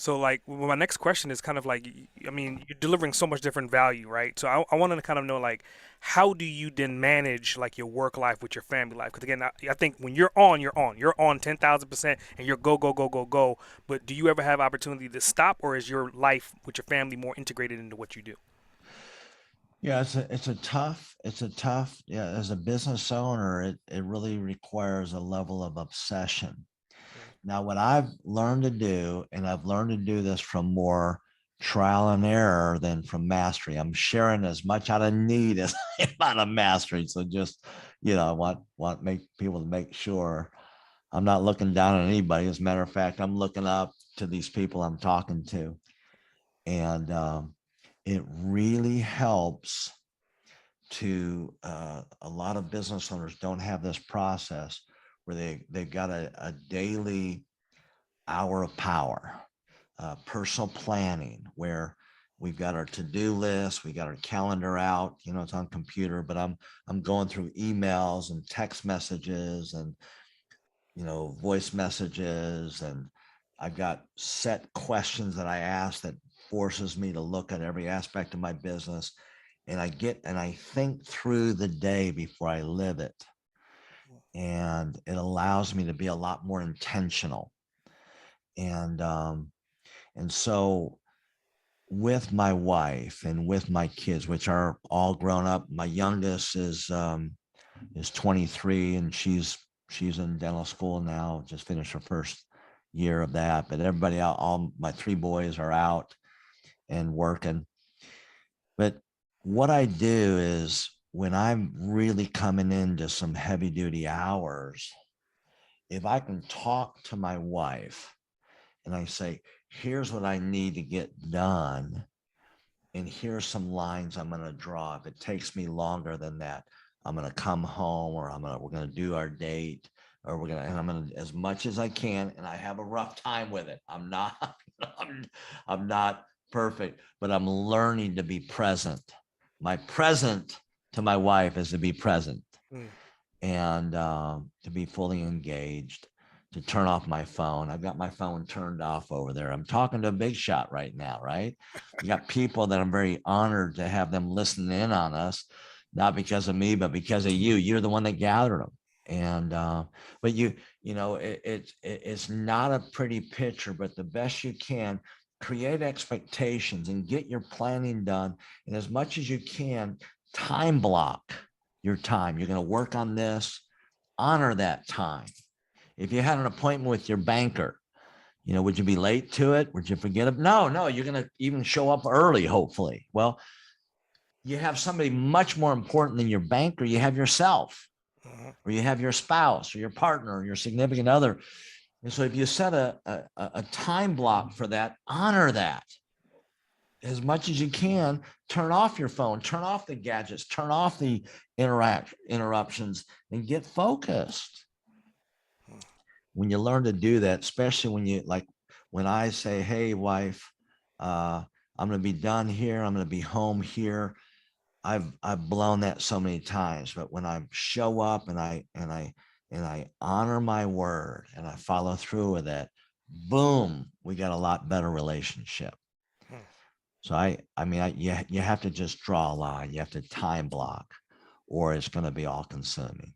So like well, my next question is kind of like I mean you're delivering so much different value, right? So I wanted to kind of know like how do you then manage like your work life with your family life? Because again, I think when you're on 10,000% and you're go go go go go. But do you ever have opportunity to stop, or is your life with your family more integrated into what you do? Yeah, it's a tough, yeah, as a business owner, it really requires a level of obsession. Mm. Now, what I've learned to do, and I've learned to do this from more trial and error than from mastery. I'm sharing as much out of need as I am out of mastery. So just, I want make people to make sure I'm not looking down on anybody. As a matter of fact, I'm looking up to these people I'm talking to. And it really helps to a lot of business owners don't have this process where they've got a daily hour of power, personal planning, where we've got our to-do list, we got our calendar out, it's on computer, but I'm going through emails and text messages and voice messages, and I've got set questions that I ask that forces me to look at every aspect of my business, and I think through the day before I live it, and it allows me to be a lot more intentional. And so with my wife and with my kids, which are all grown up, my youngest is 23, and she's in dental school now, just finished her first year of that. But everybody out, all my three boys are out and working. But what I do is when I'm really coming into some heavy duty hours, if I can talk to my wife and I say, here's what I need to get done, and here's some lines I'm going to draw. If it takes me longer than that, I'm going to come home, or we're going to do our date, or I'm going to, as much as I can. And I have a rough time with it. I'm, I'm not perfect, but I'm learning to be present. My present to my wife is to be present, Mm. and to be fully engaged, to turn off my phone. I've got my phone turned off over there. I'm talking to a big shot right now, right? You got people that I'm very honored to have them listening in on us, not because of me, but because of you. You're the one that gathered them. And but it's not a pretty picture, but the best you can, create expectations and get your planning done, and as much as you can, time block your time. You're going to work on this, honor that time. If you had an appointment with your banker, would you be late to it? Would you forget it? No, no, you're going to even show up early, hopefully. Well, you have somebody much more important than your banker. You have yourself, Mhm. or you have your spouse, or your partner, or your significant other. And so if you set a time block for that, honor that as much as you can. Turn off your phone, turn off the gadgets, turn off the interruptions, and get focused. When you learn to do that, especially when I say, hey wife, I'm going to be done here, I'm going to be home here, I've blown that so many times. But when I show up and I honor my word and I follow through with it, boom, we got a lot better relationship. Mm. So you have to just draw a line. You have to time block, or it's going to be all consuming.